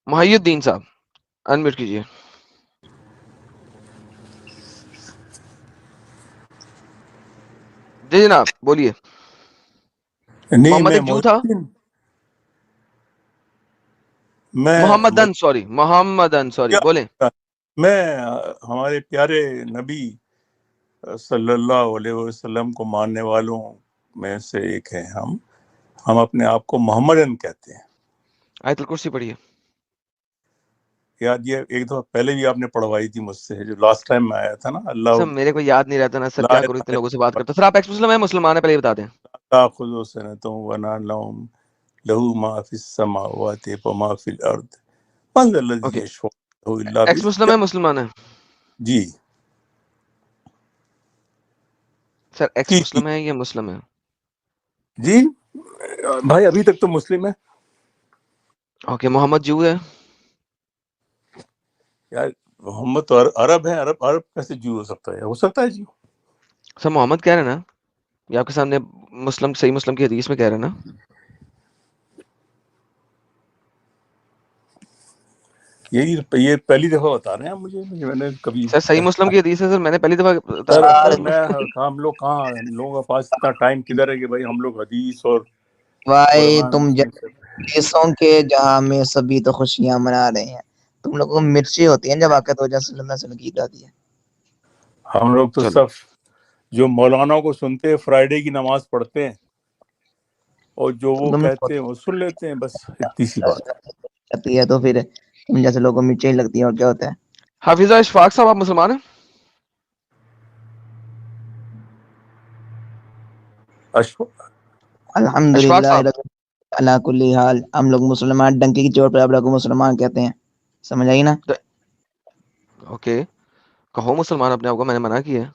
محی الدین صاحب انمیوٹ کیجیے. جی جناب بولیے. نہیں محمد میں ایک جو تھا, محمدن سوری بولیں. میں ہمارے پیارے نبی صلی اللہ علیہ وسلم کو ماننے والوں میں سے ایک ہیں. ہم اپنے آپ کو محمدن کہتے ہیں. آیت الکرسی پڑھیے. یاد یہ ایک دفعہ پہلے بھی آپ نے پڑھوائی تھی مجھ سے, جو لاسٹ ٹائم میں آیا تھا نا. اللہ سر میرے کو یاد نہیں رہتا نا سر, کیا کروں اتنے لوگوں سے بات کرتا. سر آپ ایکس مسلم ہیں مسلمان ہیں, پہلے یہ بتا دیں. تأخذ سنۃ ولا نوم له ما في السماوات وما في الارض من ذا الذي اوکے, يشفع عنده الا ایکس مسلم باذنه. ہے مسلمان ہیں جی سر, ایکس جی مسلم ہے یا مسلم ہے؟ جی بھائی ابھی تک تو مسلم ہے اوکے. محمد جو ہے؟ یار. محمد تو عرب ہے. عرب کیسے جو ہو سکتا ہے؟ ہو سکتا ہے جی. سر محمد کہہ رہے ہیں نا, یہ آپ کے سامنے مسلم صحیح مسلم کی حدیث میں کہہ رہے ہیں نا. یہ پہلی دفعہ بتا رہے ہیں مجھے, میں نے کبھی. سر صحیح مسلم کی حدیث ہے سر, میں نے پہلی دفعہ بتا سر رہا. میں ہم لوگ کہاں, ہم لوگوں کے پاس اتنا ٹائم کدھر ہے کہ بھائی ہم لوگ حدیث اور بھائی علماء تم جیسوں کے جہاں میں سبھی تو خوشیاں منا رہے ہیں, تم لوگوں کو مرچی ہوتی ہیں جب واقعات ہو جائے صلی اللہ علیہ وسلم کی جاتی ہے. ہم لوگ تو چلو سب جو مولانا کو سنتے ہیں فرائیڈے کی نماز پڑھتے ہیں, اور جو وہ تم کہتے ہیں وہ سن لیتے ہیں, بس اتنی سی بات ہے. کرتی ہے تو پھر تم جیسے لوگوں کو مرچی لگتی ہیں, اور کیا ہوتا ہے. حافظہ اشفاق صاحب آپ مسلمان ہیں؟ اشفاق الحمدللہ صاحب اللہ کل حال. ہم لوگ مسلمان ڈنکی کی چوٹ پر آپ لوگ کو مسلمان کہتے ہیں, سمجھ آئی نا. اوکے, کہو مسلمان اپنے آپ کو, میں نے منع کیا ہے.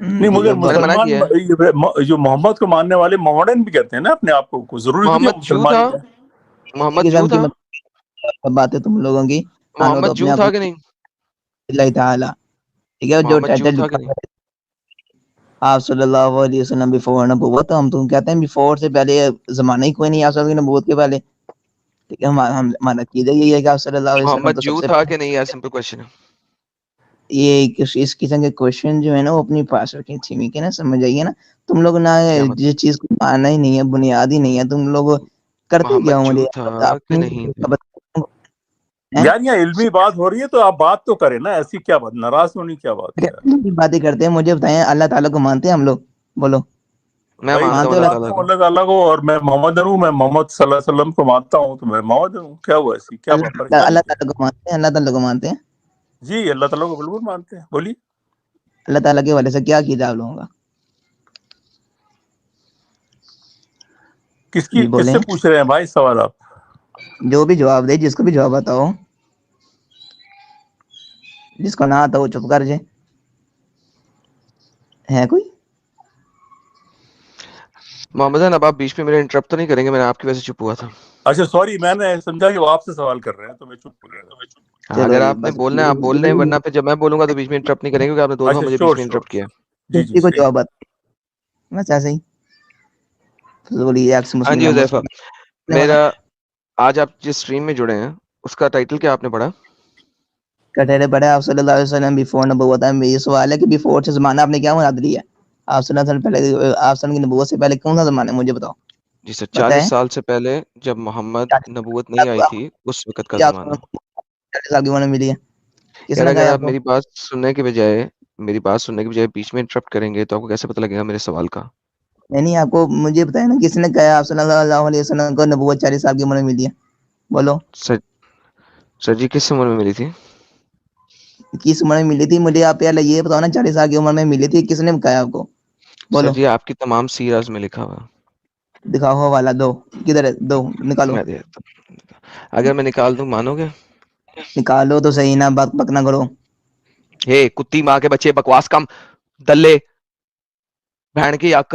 نہیں مگر میں نے منع مسلمان کیا ہے. جو محمد کو ماننے والے محمدن بھی کہتے ہیں نا اپنے آپ کو, ضروری تو نہیں محمد وہ جو مسلمان تھا, ہی ہے. محمد جو قسم کی تھا, بات ہے تم لوگوں کی. ہم لوگ تو محمد اپنے جو آپ تھا کو کہ نہیں, اللہ تعالی, ٹھیک ہے, جو محمد جو ٹائٹل تھا کہ لکھا نہیں. ہے آپ صلی اللہ علیہ وسلم بیفور نبوت, ہم تم کہتے ہیں بیفور سے پہلے زمانہ ہی کوئی نہیں آ سکتا نبوت کے پہلے. ٹھیک ہے, ہمارا عقیدہ یہی ہے کہ آپ صلی اللہ علیہ وسلم محمد تو سب جو سے تھا کہ نہیں یار, سمپل کوشچن ہے. یہ اس قسم کے کوشچن جو ہے نا وہ اپنی پاس رکھیں تھیمی کے نا, سمجھ آئیے نا. تم لوگ نہ کیا مطلب جس چیز کو ماننا ہی نہیں ہے, بنیاد ہی نہیں ہے, تم لوگ کرتے کیا محمد ہو. جو مجھے تھا کہ نہیں تھا؟ یار یہ علمی بات ہو رہی ہے تو آپ بات تو کریں نا, ایسی کیا بات, ناراض ہونے کی کیا بات ہے یار. باتیں کرتے ہیں, مجھے بتائیں اللہ تعالیٰ کو مانتے ہیں ہم لوگ؟ بولو میں بھائی مانتا ہوں مانتے ہو اللہ اللہ تعالیٰ کو, کو. اللہ تعالیٰ کو, اور میں محمد ہوں, میں محمد صلی اللہ علیہ وسلم کو مانتا ہوں, تو میں محمد ہوں. کیا ہوا, ایسی کیا بات, پریشانی اللہ کیا تعالیٰ کو مانتے ہیں, اللہ تعالیٰ کو مانتے ہیں. ہے؟ جی اللہ تعالیٰ کو بالکل مانتے ہیں, بولیے. اللہ تعالیٰ کے والے سے کیا کیا آپ لوگوں کا؟ جی کس بولیں, سے پوچھ رہے ہیں بھائی سوال آپ؟ جو بھی جواب دے, جس کو بھی جواب بتاؤ, جس کو نہ آتا وہ چپ کر جائے. ہے کوئی؟ محمد اب آپ بیچ میں میرے انٹرپٹ تو نہیں کریں گے, میں نے آپ کی وجہ سے چپ ہوا تھا. اچھا سوری, میں نے سمجھا کہ وہ آپ سے سوال کر رہے ہیں تو میں چپ ہو گیا تھا. چلو اگر جی آپ نے بس, بولنا ہے آپ بول لیں, ورنہ پھر جب میں بولوں گا تو بیچ میں انٹرپٹ نہیں کریں گے, کیونکہ آپ نے دو دفعہ اچھا مجھے بیچ شور میں شور, انٹرپٹ کیا. جی جی کسی کو صحیح. جواب بتاؤ بس ایسے ہی. بولیے ایکس ہاں مسلم جی ہے, حذیفہ, مسلم والا میرا آج آپ جس اسٹریم میں جڑے ہیں اس کا ٹائٹل کیا آپ نے پڑھا؟ کٹہرے پڑے آپ صلی اللہ علیہ وسلم بیفور نبوت. یہ سوال ہے کہ بیفور سے زمانہ آپ نے کیا مراد لیا؟ آپ صلی اللہ علیہ وسلم پہلے, آپ صلی اللہ کی نبوت سے پہلے کون سا زمانہ ہے مجھے بتاؤ. جی سر, 40 بتائیں. سال سے پہلے جب محمد نبوت نہیں آئی تھی اس وقت کا زمانہ. 40 سال کی عمر میں ملی ہے, کس یار نے اگر کہا آپ آپ کو؟ میری بات سننے کے بجائے بیچ میں انٹرپٹ کریں گے تو آپ کو کیسے پتہ لگے گا میرے سوال کا؟ نہیں آپ کو مجھے بتائیں نا, کس نے کہا آپ صلی اللہ علیہ وسلم کو نبوت 40 سال کی عمر میں ملی ہے؟ بولو. سر جی کس عمر میں ملی تھی؟ کس عمر میں ملی تھی مجھے آپ پہلے یہ بتاؤ نا, 40 سال کی عمر میں ملی تھی, کس نے کہا آپ کو؟ سر بولو. جی آپ کی تمام سیراز میں لکھا ہوا. دکھاؤ ہو والا دو, کدھر ہے دو, نکالو. میں دیتا ہوں. اگر میں نکال دوں مانو گے؟ نکالو تو صحیح نا, بک نہ کرو. ہے کتی ماں کے بچے, بکواس کم, دلے بہن کی یک,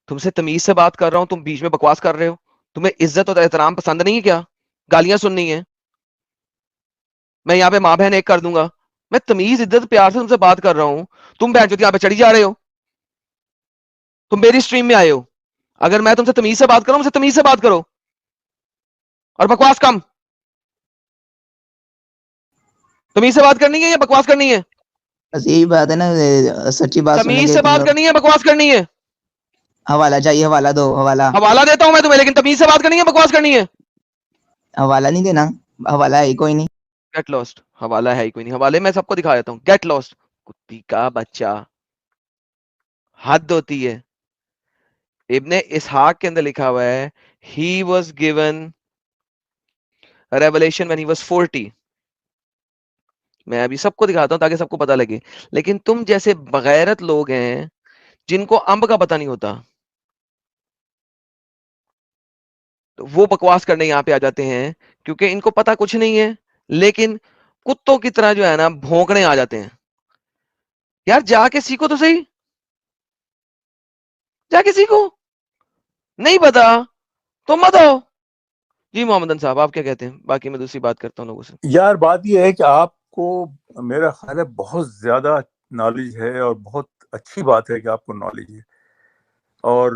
تم سے تمیز سے بات کر رہا ہوں, تم بیچ میں بکواس کر رہے ہو. تمہیں عزت اور احترام پسند نہیں ہے کیا؟ گالیاں سننی ہے؟ میں یہاں پہ ماں بہن ایک کر دوں گا. میں تمیز عزت پیار سے تم سے بات کر رہا ہوں, تم بہن چوت یہاں پہ چڑھی جا رہے ہو. تم میری اسٹریم میں آئے ہو, اگر میں تم سے تمیز سے بات کروں, مجھ سے تمیز سے بات کرو, اور بکواس کم. تمیز سے بات کرنی ہے یا بکواس کرنی ہے؟ بس یہی بات ہے نا، سچی بات سننے تمیز کے سے بات کرنی ہے بکواس کرنی ہے؟ حوالہ چاہیے، حوالہ دو، حوالہ حوالہ دیتا ہوں میں تمہیں، لیکن تمیز سے بات کرنی ہے بکواس کرنی ہے؟ حوالہ نہیں دینا، حوالہ ہے ہی کوئی نہیں. Get lost. حوالہ ہے ہی کوئی نہیں. حوالے میں سب کو دکھا دیتا ہوں. Get lost. کتی کا بچہ، حد ہوتی ہے. ابن اسحاق کے اندر لکھا ہوا ہے he was given revelation when he was 40. میں ابھی سب کو دکھاتا ہوں تاکہ سب کو پتا لگے. لیکن تم جیسے بغیرت لوگ ہیں جن کو امب کا پتہ نہیں ہوتا، تو وہ بکواس کرنے یہاں پہ آ جاتے ہیں کیونکہ ان کو پتا کچھ نہیں ہے، لیکن کتوں کی طرح جو ہے نا بھونکنے آ جاتے ہیں. یار جا کے سیکھو تو صحیح، جا کے سیکھو. نہیں پتا تو مت آؤ. جی محمد صاحب آپ کیا کہتے ہیں؟ باقی میں دوسری بات کرتا ہوں لوگوں سے. یار بات یہ ہے کہ آپ کو میرا خیال ہے بہت زیادہ نالج ہے، اور بہت اچھی بات ہے کہ آپ کو نالج ہے. اور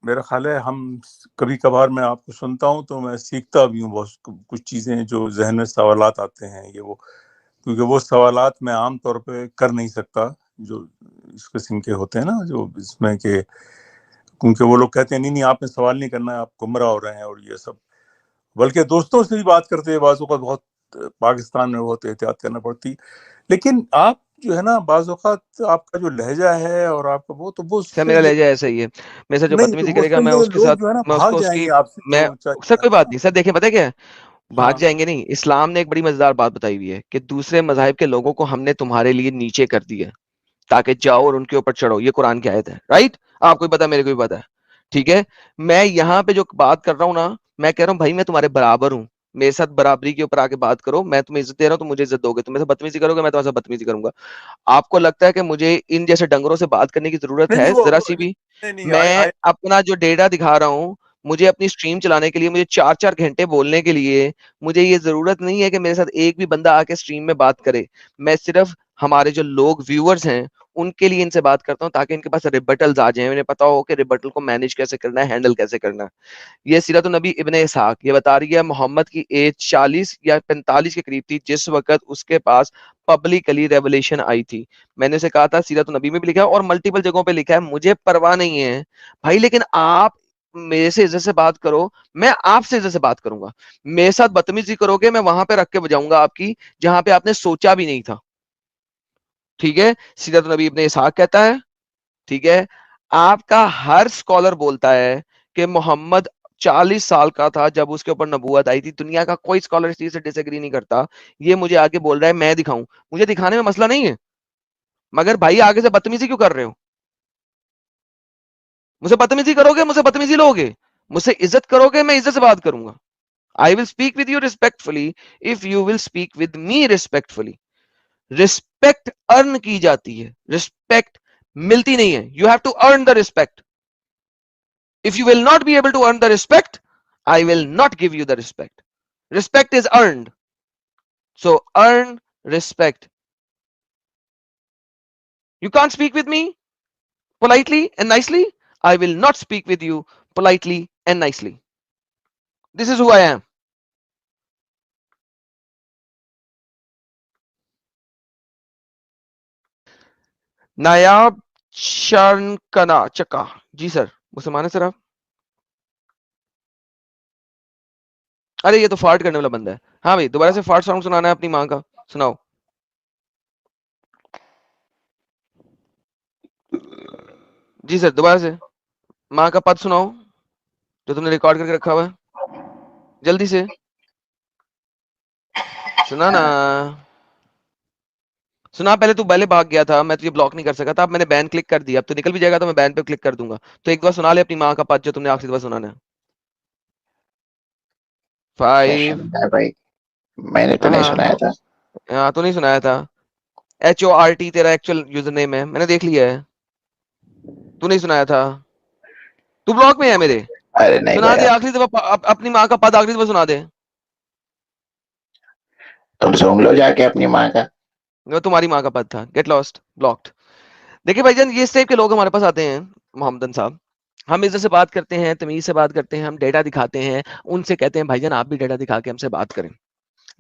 میرا خیال ہے ہم کبھی کبھار میں آپ کو سنتا ہوں تو میں سیکھتا بھی ہوں بہت کچھ چیزیں جو ذہن میں سوالات آتے ہیں، یہ وہ، کیونکہ وہ سوالات میں عام طور پہ کر نہیں سکتا جو اس قسم کے ہوتے ہیں نا، جو اس میں کہ کیونکہ وہ لوگ کہتے ہیں نہیں آپ نے سوال نہیں کرنا ہے، آپ گمراہ ہو رہے ہیں اور یہ سب. بلکہ دوستوں سے بھی بات کرتے ہیں بعض اوقات بہت پاکستان میں بہت احتیاط کرنا پڑتی. لیکن آپ جو ہے نا بعض اوقات آپ کا جو لہجہ ہے اور آپ کا وہ سر سے میرا لہجہ ایسا ہی ہے. میرے ساتھ جو نہیں، تو بدتمیزی وہ کرے گا میں سن کے اس کے لوگ ساتھ، جو ہے نا میں اس بھاگ کو اس جائیں کی، گے آپ سے. میں جو سر کوئی بات نہیں. سر دیکھیں پتہ کیا ہے، بھاگ ہاں جائیں گے نہیں. اسلام نے ایک بڑی مزیدار بات بتائی ہوئی ہے کہ دوسرے مذاہب کے لوگوں کو ہم نے تمہارے لیے نیچے کر دیا تاکہ جاؤ اور ان کے اوپر چڑھو. یہ قرآن کی آیت ہے، رائٹ؟ آپ کو بھی پتا، میرے کو بھی پتا ہے. ٹھیک ہے، میں یہاں پہ جو بات کر رہا ہوں نا، میں کہہ رہا ہوں بھائی میں تمہارے برابر ہوں، میرے ساتھ برابری کے اوپر آ کے بات کرو. میں تمہیں عزت دے رہا ہوں، تم مجھے عزت دو گے. تم میرے سے بدتمیزی کرو گے، میں تمہارے ساتھ بدتمیزی کروں گا. آپ کو لگتا ہے کہ مجھے ان جیسے ڈنگروں سے بات کرنے کی ضرورت نہیں ہے نہیں وہ ذرا سی بھی؟ نہیں نہیں میں اپنا جو ڈیٹا دکھا رہا ہوں، مجھے اپنی سٹریم چلانے کے لیے، مجھے 4 گھنٹے بولنے کے لیے، مجھے یہ ضرورت نہیں ہے کہ میرے ساتھ ایک بھی بندہ آ کے سٹریم میں بات کرے. میں صرف ہمارے جو لوگ ویورز ہیں ان کے لیے ان سے بات کرتا ہوں تاکہ ان کے پاس ریبٹلز آ جائیں، انہیں پتا ہو کہ ریبٹل کو مینیج کیسے کرنا ہے، ہینڈل کیسے کرنا ہے. یہ سیرت النبی ابن اسحاق یہ بتا رہی ہے محمد کی ایج 40 یا 45 کے قریب تھی جس وقت اس کے پاس پبلکلی ریولیشن آئی تھی. میں نے اسے کہا تھا سیرت النبی میں بھی لکھا ہے اور ملٹیپل جگہوں پہ لکھا ہے، مجھے پرواہ نہیں ہے بھائی، لیکن آپ میرے سے عزت سے بات کرو، میں آپ سے عزت سے بات کروں گا. میرے ساتھ بدتمیزی کرو گے، میں وہاں پہ رکھ کے بجاؤں گا آپ کی جہاں پہ آپ نے سوچا بھی نہیں تھا. ٹھیک ہے، سیرت النبی ابن اسحاق کہتا ہے. ٹھیک ہے، آپ کا ہر اسکالر بولتا ہے کہ محمد 40 سال کا تھا جب اس کے اوپر نبوت آئی تھی. دنیا کا کوئی اسکالر اس چیز سے ڈس ایگری نہیں کرتا. یہ مجھے آگے بول رہا ہے میں دکھاؤں، مجھے دکھانے میں مسئلہ نہیں ہے، مگر بھائی آگے سے بدتمیزی کیوں کر رہے ہو؟ مجھے بدتمیزی کرو گے، مجھے بدتمیزی لو گے. مجھ سے عزت کرو گے، میں عزت سے بات کروں گا. I will speak with you respectfully if you will speak with me respectfully. Respect earn کی جاتی ہے، رسپیکٹ ملتی نہیں ہے. You have to earn the respect. If you will not be able to earn the respect, I will not give you the respect. Respect is earned. So earn respect. You can't speak with me politely and nicely. I will not speak with you politely and nicely. This is who I am. نایاب شرنکنا چکا. جی سر، مسلمان ہے سر آپ؟ ارے یہ تو فارٹ کرنے والا بندہ ہے. ہاں بھائی دوبارہ سے فارٹ سانگ سنانا ہے اپنی ماں کا، سناؤ. جی سر دوبارہ سے ماں کا پد سناؤ جو تم نے ریکارڈ کر کے رکھا ہوا ہے، جلدی سے سنانا. سنا پہلے تو پہلے بھاگ گیا تھا، میں تجھے بلاک نہیں کر سکا تھا. اب میں نے بین کلک کر دیا، اب تو نکل بھی جائے گا تو میں بین پہ کلک کر دوں گا. تو ایک بار سنا لے اپنی ماں کا پد جو تم نے آخری بار سنانا ہے. 5 بھائی میں نے تو نہیں سنایا تھا. ہاں تو نہیں سنایا تھا. HORT تیرا ایکچوئل یوزر نیم ہے، میں نے دیکھ لیا ہے. تو نہیں سنایا تھا، تو بلاک میں ہے میرے. ارے نہیں سنا بھائی، دے آپ آخری دفعہ اپنی ماں کا پد آخری دفعہ سنا دے. تم سن لو جا کے اپنی ماں کا. وہ تمہاری ماں کا پد تھا. Get lost, blocked. دیکھیں بھائی جان، یہ اس ٹائپ کے لوگ ہمارے پاس آتے ہیں محمدن صاحب. ہم عزت سے بات کرتے ہیں، تمیز سے بات کرتے ہیں، ہم ڈیٹا دکھاتے ہیں، ان سے کہتے ہیں بھائی جان آپ بھی ڈیٹا دکھا کے ہم سے بات کریں.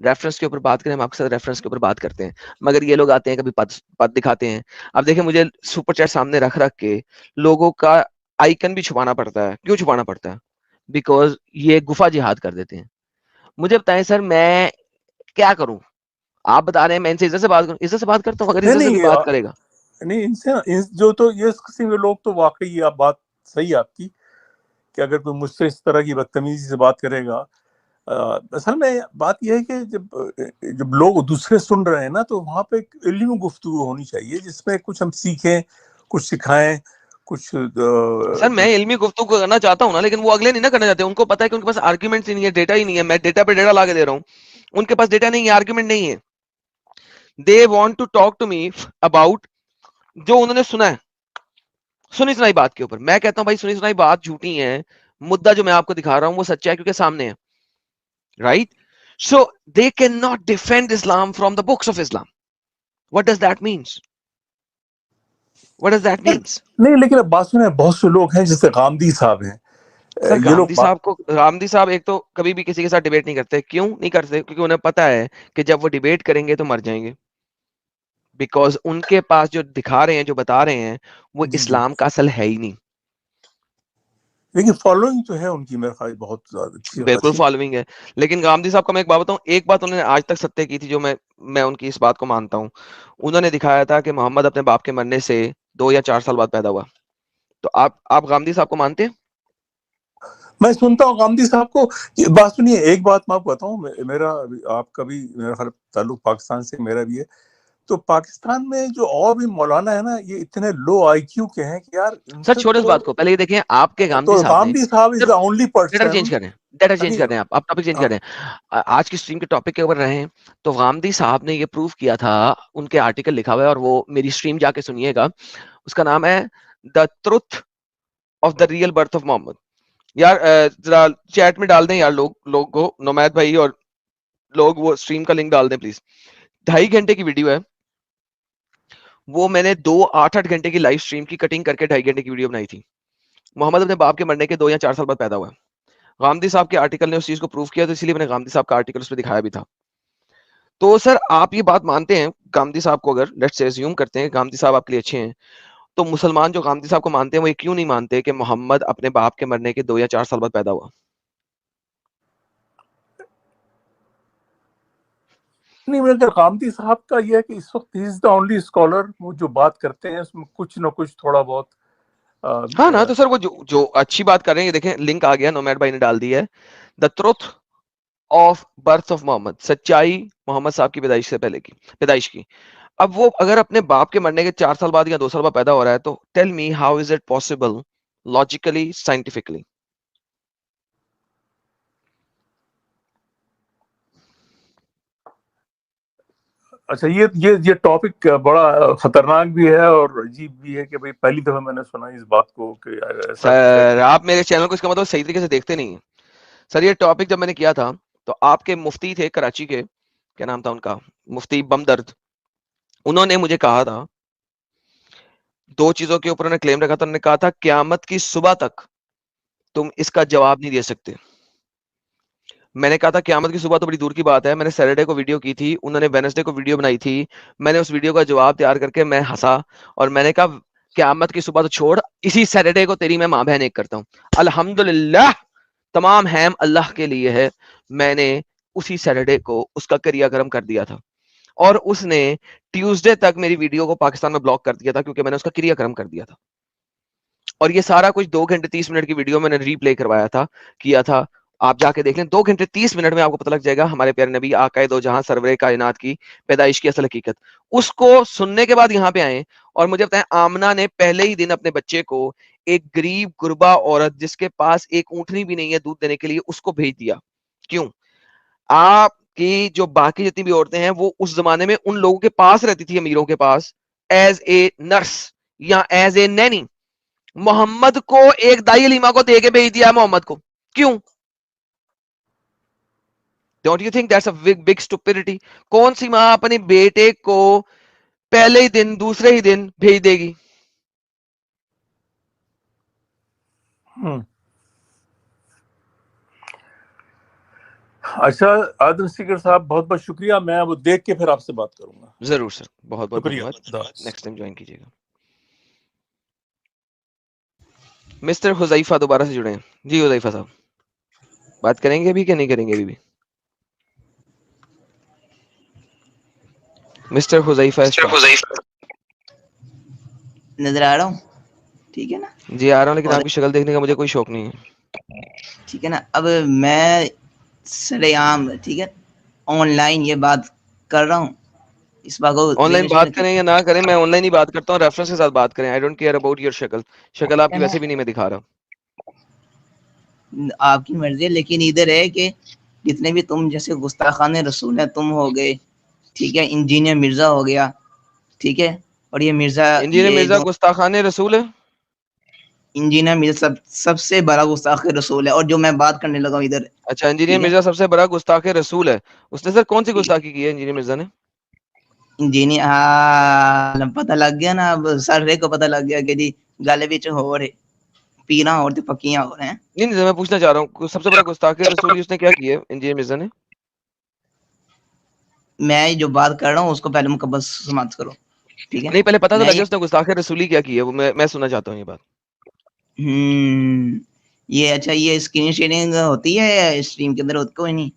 ریفرنس کے اوپر بات کریں, ہم آپ کے ساتھ ریفرنس کے اوپر بات کرتے ہیں, مگر یہ لوگ آتے ہیں کبھی پد دکھاتے ہیں. اب دیکھیں مجھے سپر چیٹ سامنے رکھ کے لوگوں کا آئیکن بھی چھپانا پڑتا ہے. کیوں چھپانا پڑتا ہے؟ بیکاز یہ گفا جہاد کر دیتے ہیں. مجھے بتائیں سر میں کیا کروں؟ آپ بتا رہے ہیں میں ان سے عزت سے بات کروں, عزت سے بات کرتا ہوں, اگر عزت سے بھی بات کرے گا نہیں ان سے جو تو یہ قسم کے لوگ تو واقعی آپ بات صحیح آپ کی کہ اگر کوئی مجھ سے اس طرح کی بدتمیزی سے بات کرے گا, اصل میں بات یہ ہے کہ جب لوگ دوسرے سن رہے ہیں نا تو وہاں پہ ایک علمی گفتگو ہونی چاہیے جس میں کچھ ہم سیکھیں, کچھ سکھائیں, کچھ سر میں علمی گفتگو کرنا چاہتا ہوں نا, لیکن وہ اگلے نہیں نہ کرنا چاہتے. ان کو پتا ہے کہ ان کے پاس آرگیومنٹ ہی نہیں ہے, ڈیٹا ہی نہیں ہے. میں ڈیٹا پہ ڈیٹا لا کے دے رہا ہوں, ان کے پاس ڈیٹا نہیں ہے, آرگیومنٹ نہیں ہے. They want to talk to me about جو انہوں نے سنا ہے, سنی سنائی بات کے اوپر. میں کہتا ہوں بھائی سنی سنائی بات جھوٹی ہے, مدعا جو میں آپ کو دکھا رہا ہوں وہ سچا ہے کیونکہ سامنے ہے. Right, so they can not defend Islam from the books of Islam. What does that means? What does that means? نہیں, لیکن اب بات سنیں, بہت سے لوگ ہیں جیسے غامدی صاحب ہیں, سر یہ لوگ گامدی صاحب ایک تو کبھی بھی کسی کے ساتھ ڈیبیٹ نہیں کرتے. کیوں نہیں کرتے؟ کیونکہ انہیں پتا ہے کہ جب وہ ڈیبیٹ کریں گے تو مر جائیں گے. بیکاز ان کے پاس جو دکھا رہے ہیں, جو بتا رہے ہیں, وہ جی اسلام کا اصل ہے ہی نہیں. لیکن فالوئنگ تو ہے ان کی میرے خیال بہت زیادہ اچھی بالکل خاصی. فالوئنگ ہے. لیکن گامدی صاحب کا میں ایک بات بتاؤں, ایک بات انہوں نے آج تک ستیہ کی تھی جو میں ان کی اس بات کو مانتا ہوں. انہوں نے دکھایا تھا کہ محمد اپنے باپ کے مرنے سے 2 یا 4 سال بعد پیدا ہوا. تو آپ غامدی صاحب کو مانتے ہیں؟ میں سنتا ہوں غامدی صاحب کو. بات سنیے, ایک بات میں آپ کو بتاؤں, میرا آپ کا بھی میرا خیال تعلق پاکستان سے میرا بھی ہے. تو پاکستان میں جو اور بھی مولانا ہے نا, یہ اتنے لو آئی کیو کے ہیں کہ یار ان سر سے چھوڑے اس تو بات کو, پہلے یہ دیکھیں آپ کے تو غامدی صاحب نے غامدی صاحب is the only data person. Change کر رہے ہیں, ڈیٹا چینج کر رہے ہیں, آپ ٹاپک چینج کر رہے ہیں. آج کی سٹریم کے ٹاپک کے اوپر رہے ہیں. تو غامدی صاحب نے یہ پروف کیا تھا, ان کے آرٹیکل لکھا ہوا ہے, اور وہ میری سٹریم جا کے سنیے گا. اس کا نام ہے the truth of the real birth of Muhammad. یار ذرا چیٹ میں ڈال دیں یار, لوگ کو, نومید بھائی اور لوگ وہ سٹریم کا لنک ڈال دیں پلیز. 2.5 گھنٹے کی ویڈیو ہے وہ, میں نے 8 گھنٹے کی لائیو سٹریم کی کٹنگ کر کے 2.5 گھنٹے کی ویڈیو بنائی تھی. محمد اپنے باپ کے مرنے کے 2 یا 4 سال بعد پیدا ہوا. غامدی صاحب کے آرٹیکل نے اس چیز کو پروف کیا, تو اسی لیے میں نے غامدی صاحب کا آرٹیکل اس پہ دکھایا بھی تھا. تو سر آپ یہ بات مانتے ہیں غامدی صاحب کو, اگر لیٹس سے اسیوم کرتے ہیں غامدی صاحب آپ کے لیے اچھے ہیں, تو مسلمان جو غامدی صاحب کو مانتے ہیں وہ یہ کیوں نہیں مانتے کہ محمد اپنے باپ کے مرنے کے 2 یا 4 سال بعد پیدا ہوا؟ نہیں, میرے غامدی صاحب کا یہ ہے کہ اس وقت ہی از دا اونلی اسکالر, وہ جو بات کرتے ہیں اس میں کچھ نہ کچھ تھوڑا بہت ہاں نا. تو سر وہ جو اچھی بات کر رہے ہیں, دیکھیں لنک آ گیا, نومید بھائی نے ڈال دی ہے, the truth of birth of Muhammad, سچائی محمد صاحب کی پیدائش سے پہلے کی, پیدائش کی. اب وہ اگر اپنے باپ کے مرنے کے 4 سال بعد یا 2 سال بعد پیدا ہو رہا ہے, تو tell me how is it possible logically, scientifically? اچھا یہ ٹاپک بڑا خطرناک بھی ہے اور عجیب بھی ہے کہ بھئی پہلی دفعہ میں نے سنا اس بات کو کہ ایسا کچھ ہے. سر آپ میرے چینل کو اس کا مطلب صحیح طریقے سے دیکھتے نہیں ہیں. سر یہ ٹاپک جب میں نے کیا تھا تو آپ کے مفتی تھے کراچی کے, کیا نام تھا ان کا, مفتی بمدرد, انہوں نے مجھے کہا تھا 2 چیزوں کے اوپر انہوں نے کلیم رکھا تھا. انہوں نے کہا تھا قیامت کی صبح تک تم اس کا جواب نہیں دے سکتے. میں نے کہا تھا قیامت کی صبح تو بڑی دور کی بات ہے. میں نے سیٹرڈے کو ویڈیو کی تھی, انہوں نے وینسڈے کو ویڈیو بنائی تھی. میں نے اس ویڈیو کا جواب تیار کر کے میں ہنسا اور میں نے کہا قیامت کی صبح تو چھوڑ, اسی سیٹرڈے کو تیری میں ماں بہن ایک کرتا ہوں. الحمدللہ تمام ہیم اللہ کے لیے ہے. میں نے اسی سیٹرڈے کو اس کا کریا کرم کر دیا تھا, اور اس نے ٹیوزڈے تک میری ویڈیو کو پاکستان میں بلاک کر دیا تھا کیونکہ میں نے اس کا کریا کرم کر دیا تھا. اور یہ سارا کچھ 2 گھنٹے 30 منٹ کی ویڈیو میں نے ری پلے کروایا تھا, کیا تھا. آپ جا کے دیکھ لیں, 2 گھنٹے 30 منٹ میں آپ کو پتہ لگ جائے گا ہمارے پیارے نبی آقا دو جہاں سرور کائنات کی پیدائش کی اصل حقیقت. اس کو سننے کے بعد یہاں پہ آئے اور مجھے بتائیں, آمنہ نے پہلے ہی دن اپنے بچے کو ایک غریب غربا عورت جس کے پاس ایک اونٹنی بھی نہیں ہے دودھ دینے کے لیے, اس کو بھیج دیا. کیوں؟ آپ کی جو باقی جتنی بھی عورتیں ہیں وہ اس زمانے میں ان لوگوں کے پاس رہتی تھی, امیروں کے پاس, ایز اے نرس یا ایز اے نینی. محمد کو ایک دائی علیمہ کو دے کے بھیج دیا محمد کو. کیوں؟ Don't you think that's a big stupidity? کون سی ماں اپنے بیٹے کو پہلے ہی دن دوسرے ہی دن بھیج دے گی؟ اچھا آدم سیکر صاحب بہت بہت شکریہ. میں وہ دیکھ کے پھر آپ سے بات کروں گا. ضرور سر, بہت بہت شکریہ. دھنیواد, نیکسٹ ٹائم جوائن کیجیے گا. مسٹر حذیفہ دوبارہ سے جڑے ہیں. جی حذیفہ صاحب, بات کریں گے ابھی کہ نہیں کریں گے ابھی بھی؟ مسٹر حذیفہ نظر آ رہا ہوں, ٹھیک ہے نا؟ جی آ رہا ہوں, لیکن آپ کی شکل دیکھنے کا مجھے کوئی شوق نہیں ہے. ٹھیک ہے نا. اب میں سرے عام, ٹھیک ہے, آن لائن یہ بات کر رہا ہوں, اس بات کو آن لائن ذہن بات میں کریں یا نہ کریں, میں آن لائن ہی بات کرتا ہوں, ریفرنس کے ساتھ بات کریں. I don't care about your شکل. شکل آپ کی ویسے بھی نہیں میں دکھا رہا. آپ کی مرضی ہے, لیکن ادھر ہے کہ جتنے بھی تم جیسے گستاخان رسول ہیں تم ہو گئے, ٹھیک ہے, انجینئر مرزا ہو گیا, ٹھیک ہے, اور یہ مرزا, انجینئر یہ مرزا جو گستاخان رسول ہے. انجینئر مرزا سب سے بڑا گستاخ رسول ہے. اور جو میں بات کرنے لگا ہوں ادھر, اچھا, انجینئر ٹھیک ہے, مرزا سب سے بڑا گستاخ رسول ہے. اس نے سر کون سی گستاخی کی ہے انجینئر مرزا نے؟ انجینئر, ہاں پتہ لگ گیا نا, اب سر کو پتہ لگ گیا کہ جی گل وچ ہو رہے پیرا اور تے پکیاں ہو رہے ہیں. نہیں نہیں, میں پوچھنا چاہ رہا ہوں سب سے بڑا گستاخ رسول اس نے کیا کیا ہے انجینئر مرزا نے؟ میں جو بات کر رہا ہوں اس کو پہلے مکمل سماعت کرو, ٹھیک ہے. نہیں, پہلے پتا تو میں لگے اس نے گستاخ رسولی کیا کی ہے, وہ میں سننا چاہتا ہوں یہ بات. یہ اچھا, یہ اسکرین شیئرنگ ہوتی ہے اسٹریم کے اندر؟ کوئی نہیں,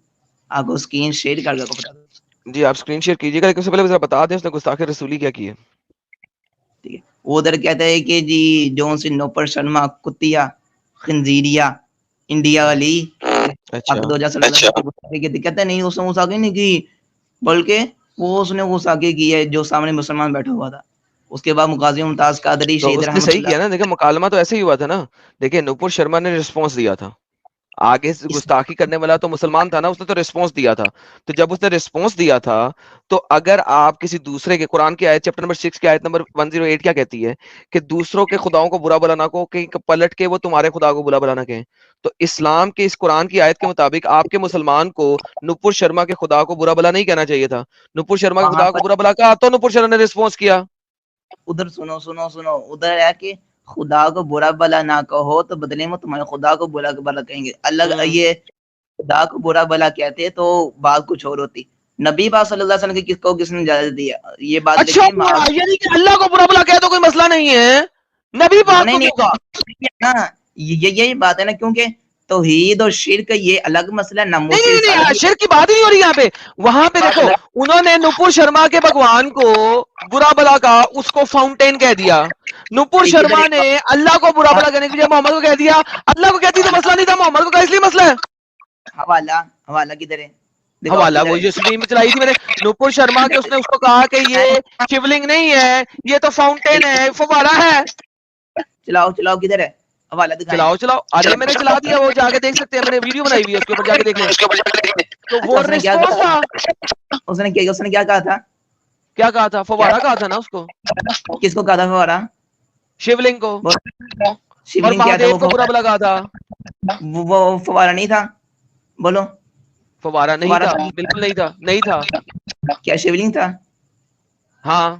آپ کو اسکرین شیئر کر دو بتا دو. جی آپ اسکرین شیئر کیجیے گا, لیکن اس سے پہلے ذرا بتا دیں اس نے گستاخ رسولی کیا کی ہے. ٹھیک ہے, وہ ادھر کہتا ہے کہ جی جون سی نوپر شرما کتیا خنزیریا انڈیا والی اچھا کہتے نہیں, اس نے غصہ نہیں کی, بلکہ وہ اس نے غصہ کی ہے جو سامنے مسلمان بیٹھا ہوا تھا. اس کے بعد مقاضی ممتاز قادری تو شہید اس نے رحمت صحیح کیا نا. اللہ. دیکھیں مکالمہ تو ایسے ہی ہوا تھا نا. دیکھیں نوپور شرما نے رسپانس دیا تھا, آگے سے گستاخی کرنے والا تو مسلمان تھا نا, اس نے تو رسپانس دیا تھا. تو جب اس نے رسپانس دیا تھا تو اگر آپ کسی دوسرے کے, قرآن کی آیت چیپٹر نمبر 6 کی آیت نمبر 108 کیا کہتی ہے کہ دوسروں کے خداؤں کو برا بلا نہ کہو کہ پلٹ کے وہ تمہارے خدا کو برا بلا نہ کہیں. تو اسلام کے اس قرآن کی آیت کے مطابق آپ کے مسلمان کو نپور شرما کے خدا کو برا بلا نہیں کہنا چاہیے تھا. نپور شرما کے وہاں خدا کو پر برا بلا کہا تو نپور شرما نے رسپانس کیا. ادھر سنو سنو سنو, ادھر ہے کہ خدا کو برا بلا نہ کہو تو بدلے میں تمہارے خدا کو برا بلا کہیں گے. اللہ یہ خدا کو برا بلا کہتے تو بات کچھ اور ہوتی. نبی پاک صلی اللہ علیہ وسلم کی کو کس نے اجازت دی ہے یہ بات اچھا, لکھی ہے؟ یعنی کہ اللہ کو برا بلا کہہ تو کوئی مسئلہ نہیں ہے, نبی پاک کو نہیں کیوں کہا؟ نہیں, یہی بات ہے نا, کیونکہ توحید اور شرک یہ الگ مسئلہ ہے. نہیں ناموس نہیں نہیں, رسالت شرک کی بات ہی نہیں ہو رہی یہاں پہ. وہاں پہ دیکھو انہوں نے نپور شرما کے بھگوان کو برا بلا کہا, اس کو فاؤنٹین کہہ دیا. نپور شرما نے اللہ کو برا بلا کہنے کے لیے محمد کو کہہ دیا. اللہ کو کہتی تو مسئلہ نہیں تھا, محمد کو کہا اس لیے مسئلہ ہے. حوالہ کدھر ہے؟ حوالہ وہی جو اسکرین میں چلائی تھی میں نے, نپور شرما کے, اس نے اس کو کہا کہ یہ شیولنگ نہیں ہے, یہ تو فاؤنٹین ہے, فوارہ ہے. چلاؤ چلاؤ, کدھر ہے حوالہ دکھائیں. چلاؤ آگے میں نے چلا دیا, وہ جا کے دیکھ سکتے ہیں, میں نے ویڈیو بنائی ہوئی ہے, اس کے اوپر جا کے دیکھ لیں. تو وہ رسپانس تھا. اس نے کیا کہا تھا؟ کیا کہا تھا؟ فوارہ کہا تھا نا اس کو. کس کو کہا تھا فوارہ؟ شیولنگ کو. اور شیولنگ کیا تھا؟ مہادیو کو برا بلا کہا تھا. وہ فوارہ نہیں تھا, بولو. فوارہ نہیں تھا, بالکل نہیں تھا, نہیں تھا. کیا شیولنگ تھا؟ ہاں.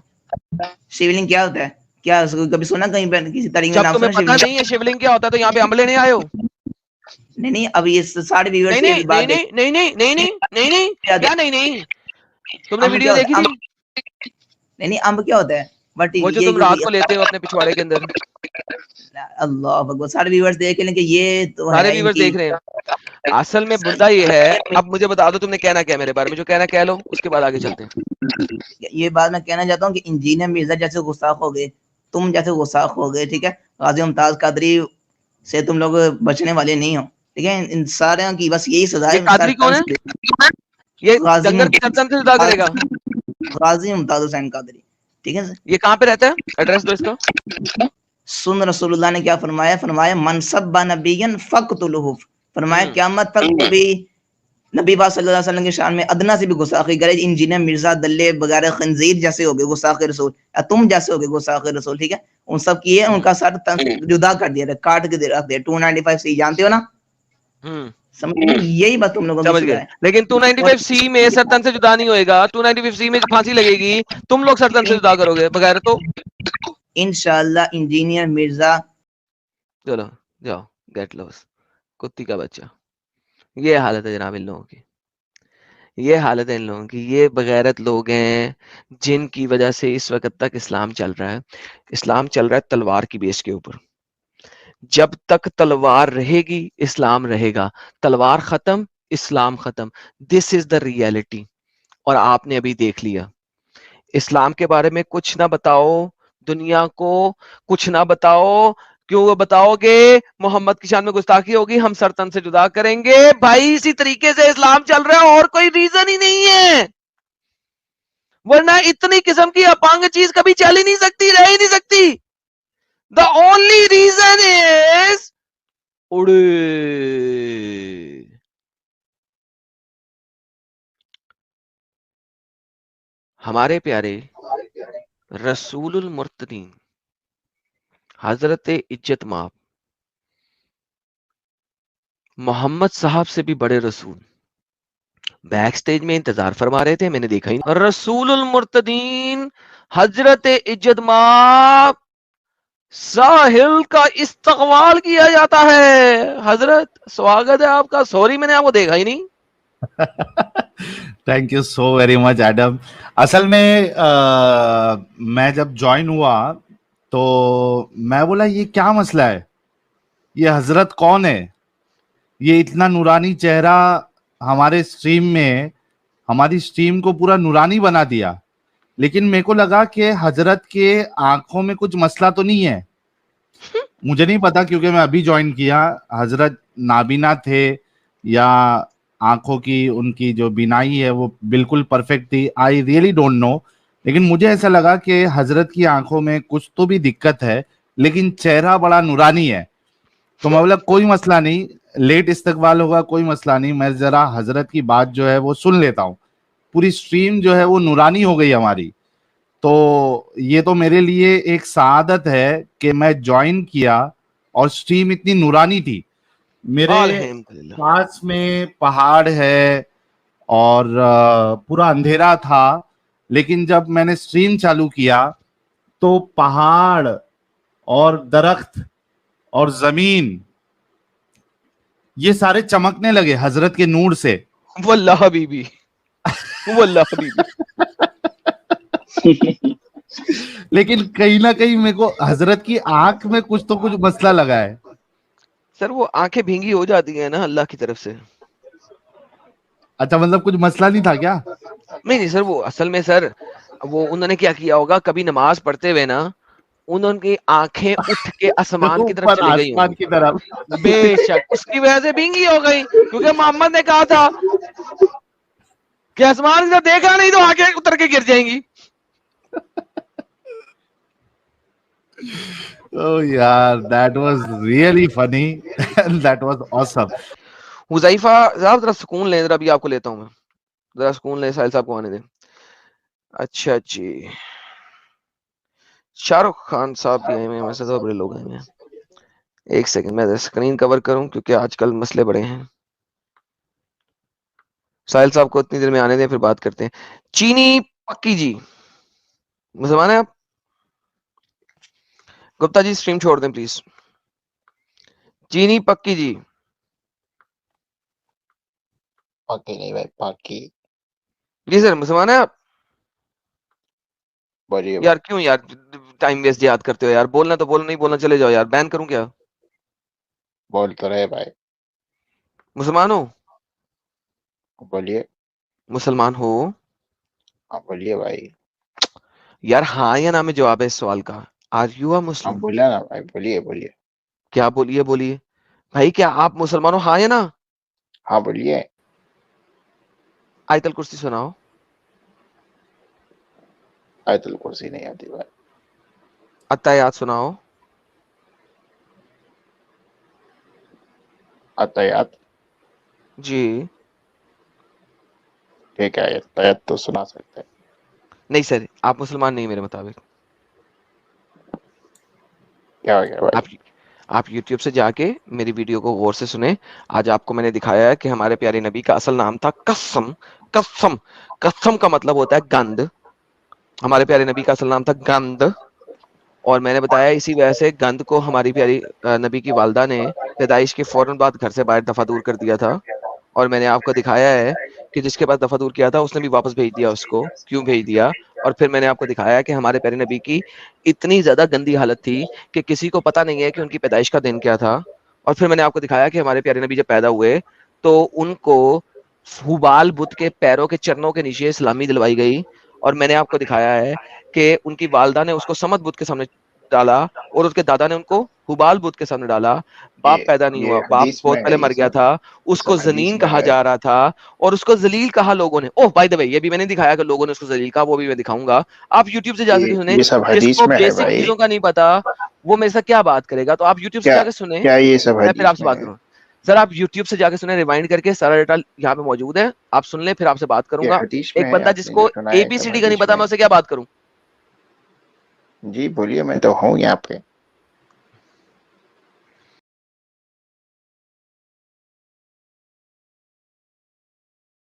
شیولنگ کیا ہوتا ہے؟ کیا کبھی سنا کہیں پہ کسی تاریخ میں جب نام تمہیں سنا پتہ شیولنگ؟ نہیں ہے شیولنگ کیا ہوتا ہے تو یہاں پہ عملے نہیں آئے ہو. نہیں, اب یہ سارے ویور نہیں سے نہیں بات نہیں نہیں نہیں نہیں نہیں نہیں نہیں, کیا نہیں نہیں, تم نے امب ویڈیو کیا دیکھی ہوتا تھی؟ ہے؟ نہیں, امب کیا ہوتا ہے؟ بٹ وہ جو تم رات کو لیتے ہو اپنے پچھواڑے کے اندر. اللہ اکبر, سارے ویورز دیکھ لیں کہ یہ تو سارے ہے ان ویورز کی. دیکھ رہے ہیں. اصل میں مدعا یہ ہے, اب مجھے بتا دو تم نے کہنا کیا میرے بارے میں, جو کہنا کہہ لو, اس کے بعد آگے چلتے ہیں. یہ بات میں کہنا چاہتا ہوں کہ انجینئر مرزا جیسے گستاخ ہو گئے, تم جیسے گستاخ ہو گئے, ٹھیک ہے. غازی ممتاز قادری سے تم لوگ بچنے والے نہیں ہو, ٹھیک ہے. ان سارے کی بس یہی سزا یہ ہے. قادری کون ہے؟ یہ ڈنگر کی گردن سے جدا کرے گا. غازی ممتاز حسین قادری, ٹھیک ہے. یہ کہاں پہ رہتا ہے؟ ایڈریس دو اس کا. سن رسول اللہ نے کیا فرمایا؟ فرمایا منصب نبیًا فقتلہ. فرمایا قیامت تک بھی نبی پاک صلی اللہ علیہ وسلم کی شان میں ادنا سے بھی گستاخی کرے, انجینئر مرزا دلے وغیرہ خنزیر جیسے ہو گئے گستاخ رسول, یا تم جیسے ہو گئے گستاخ رسول, ٹھیک ہے. ان سب کی ہے, ان کا سر جدا کر دیا, کاٹ کے رکھ دیا. 295 جانتے ہو نا, سمجھ, یہی بات تم لوگوں کی سمجھ سزا گئے. ہے. لیکن 295C میں سرتن سے جدا نہیں ہوئے گا. 295C میں پھانسی لگے گی, تم لوگ سرتن سے جدا کرو گے بغیر. تو انشاءاللہ انجینئر مرزا. چلو جاؤ, گیٹ لوس, کتی کا بچہ. یہ حالت ہے جناب ان لوگوں کی. یہ حالت ہے ان لوگوں کی. یہ بغیرت لوگ ہیں جن کی وجہ سے اس وقت تک اسلام چل رہا ہے. اسلام چل رہا ہے تلوار کی بیس کے اوپر. جب تک تلوار رہے گی اسلام رہے گا. تلوار ختم اسلام ختم. دس از دا ریئلٹی. اور آپ نے ابھی دیکھ لیا. اسلام کے بارے میں کچھ نہ بتاؤ دنیا کو, کچھ نہ بتاؤ. کیوں وہ بتاؤ گے محمد کی شان میں گستاخی ہوگی, ہم سر تن سے جدا کریں گے. بھائی اسی طریقے سے اسلام چل رہا ہے, اور کوئی ریزن ہی نہیں ہے. ورنہ اتنی قسم کی اپانگ چیز کبھی چل ہی نہیں سکتی, رہ ہی نہیں سکتی. دا اونلی ریزن از اڑے. ہمارے پیارے رسول المرتدین حضرت عزت مآب محمد صاحب سے بھی بڑے رسول بیک سٹیج میں انتظار فرما رہے تھے. میں نے دیکھا ہی نہیں. رسول المرتدین حضرت عزت مآب ساحل کا استقبال کیا جاتا ہے. حضرت سواگت ہے آپ کا. سوری میں نے آپ کو دیکھا ہی نہیں. Thank you so very much Adam. اصل میں میں جب جوائن ہوا تو میں بولا یہ کیا مسئلہ ہے, یہ حضرت کون ہے, یہ اتنا نورانی چہرہ ہمارے اسٹریم میں ہماری اسٹریم کو پورا نورانی بنا دیا. لیکن میرے کو لگا کہ حضرت کے آنکھوں میں کچھ مسئلہ تو نہیں ہے. مجھے نہیں پتا کیونکہ میں ابھی جوائن کیا. حضرت نابینا تھے یا آنکھوں کی ان کی جو بینائی ہے وہ بالکل پرفیکٹ تھی, آئی ریئلی ڈونٹ نو. لیکن مجھے ایسا لگا کہ حضرت کی آنکھوں میں کچھ تو بھی دقت ہے, لیکن چہرہ بڑا نورانی ہے. تو میں بولا کوئی مسئلہ نہیں, لیٹ استقبال ہوگا, کوئی مسئلہ نہیں, میں ذرا حضرت کی بات جو ہے وہ سن لیتا ہوں. پوری اسٹریم جو ہے وہ نورانی ہو گئی ہماری. تو یہ تو میرے لیے ایک سعادت ہے کہ میں جوائن کیا اور اسٹریم اتنی نورانی تھی. میرے الحمدللہ. پاس میں پہاڑ ہے اور پورا اندھیرا تھا, لیکن جب میں نے اسٹریم چالو کیا تو پہاڑ اور درخت اور زمین یہ سارے چمکنے لگے حضرت کے نور سے. واللہ حبیبی, واللہ حبیبی. لیکن کہیں نہ کہیں میرے کو حضرت کی آنکھ میں کچھ تو کچھ مسئلہ لگا ہے. سر وہ آنکھیں بھینگی ہو جاتی ہیں نا اللہ کی طرف سے. اچھا مطلب کچھ مسئلہ نہیں تھا کیا؟ نہیں سر, وہ اصل میں سر وہ انہوں نے کیا کیا ہوگا, کبھی نماز پڑھتے ہوئے نا انہوں کی آنکھیں اٹھ کے آسمان کی طرف اوپر چلی گئی آسمان ہوں. کی طرف. بے شک اس کی وجہ سے بھینگی ہو گئی, کیونکہ محمد نے کہا تھا کہ آسمان کی طرف دیکھا نہیں تو آنکھیں اتر کے گر جائیں گی. Oh یار, that was really funny. That was awesome. Huzaifa صاحب ذرا سکون لیں, ذرا ابھی آپ کو لیتا ہوں میں, ذرا سکون لیں, ساحل صاحب کو آنے دیں. اچھا جی, شاہ رخ خان صاحب بھی آئے ہوئے ہیں, ویسے تو بڑے لوگ آئے ہوئے ہیں. ایک سیکنڈ میں اسکرین کور کروں کیونکہ آج کل مسئلے بڑے ہیں. ساحل صاحب کو اتنی دیر میں آنے دیں, پھر بات کرتے ہیں. چینی پکی جی مسلمان ہیں آپ؟ گپتا جی اسٹریم چھوڑ دیں پلیز. چینی پکی جی. پاکی نہیں بھائی, پاکی. جی سر مسلمان ہیں آپ؟ بولیے یار کیوں یار ٹائم ویسٹ یاد کرتے ہو یار, بولنا تو بولنا, نہیں بولنا چلے جاؤ یار, بین کروں کیا؟ بول تو رہے بھائی, مسلمان ہو؟ بولیے. مسلمان ہو ہاں بولیے بھائی. یار, ہاں یا نا میں جواب ہے اس سوال کا. آر یو اے ہاں مسلم؟ بولا نا بھائی, بولیے بولیے. کیا بولیے بولیے بھائی, کیا آپ مسلمان ہو ہاں یا نا؟ ہاں بولیے. آیت الکرسی سناؤ. آیت الکرسی نہیں آتی بھائی. اتحیات سناؤ. اتحیات جی ٹھیک ہے, اتحیات تو سنا سکتے ہیں. نہیں سر, آپ مسلمان نہیں میرے مطابق. کیا ہو گیا بھائی؟ آپ یوٹیوب سے جا کے میری ویڈیو کو غور سے سنیں. آج آپ کو میں نے دکھایا ہے کہ ہمارے پیارے نبی کا اصل نام تھا قسم. قسم, قسم کا مطلب ہوتا ہے گند. ہمارے پیارے نبی کا اصل نام تھا گند, اور میں نے بتایا اسی وجہ سے گند کو ہماری پیاری نبی کی والدہ نے پیدائش کے فوراً بعد گھر سے باہر دفع دور کر دیا تھا. اور میں نے آپ کو دکھایا ہے کہ جس کے پاس دفع دور کیا تھا اس نے بھی واپس بھیج دیا اس کو. کیوں بھیج دیا؟ اور پھر میں نے آپ کو دکھایا کہ ہمارے پیارے نبی کی اتنی زیادہ گندی حالت تھی کہ کسی کو پتہ نہیں ہے کہ ان کی پیدائش کا دن کیا تھا. اور پھر میں نے آپ کو دکھایا کہ ہمارے پیارے نبی جب پیدا ہوئے تو ان کو حبال بت کے پیروں کے چرنوں کے نیچے سلامی دلوائی گئی. اور میں نے آپ کو دکھایا ہے کہ ان کی والدہ نے اس کو سمت بت کے سامنے ڈالا اور اس کے دادا نے ان کو حبال بت کے سامنے ڈالا. باپ پیدا نہیں ہوا, باپ بہت پہلے مر گیا تھا, اس کو زنین کہا جا رہا تھا اور اس کو ذلیل کہا لوگوں نے. اوہ بائی دا وے, یہ بھی میں نے دکھایا کہ لوگوں نے اس کو ذلیل کہا, وہ بھی میں دکھاؤں گا. آپ یوٹیوب سے جا کے سنیں. یہ سب جس حدیث کو میں ہے بیسک بھائی. چیزوں کا نہیں پتا وہ میرے ساتھ کیا بات کرے گا؟ تو آپ یوٹیوب سے جا کے سنیں, کیا یہ سب میں پھر آپ حدیث سے میں بات ہے؟ کروں. سر آپ یوٹیوب سے جا کے سنیں, ریوائنڈ کر کے سارا ڈیٹا یہاں پہ موجود ہے, آپ سن لیں, پھر آپ سے بات کروں یہ گا. حدیث ایک میں ہے, بندہ آپ جس نے کو جو سنا اے ہے بی سب سی ڈی کا نہیں حدیث پتا, میں میں ہے. اسے کیا بات کروں؟ جی بولیے, میں تو ہوں یہاں پہ.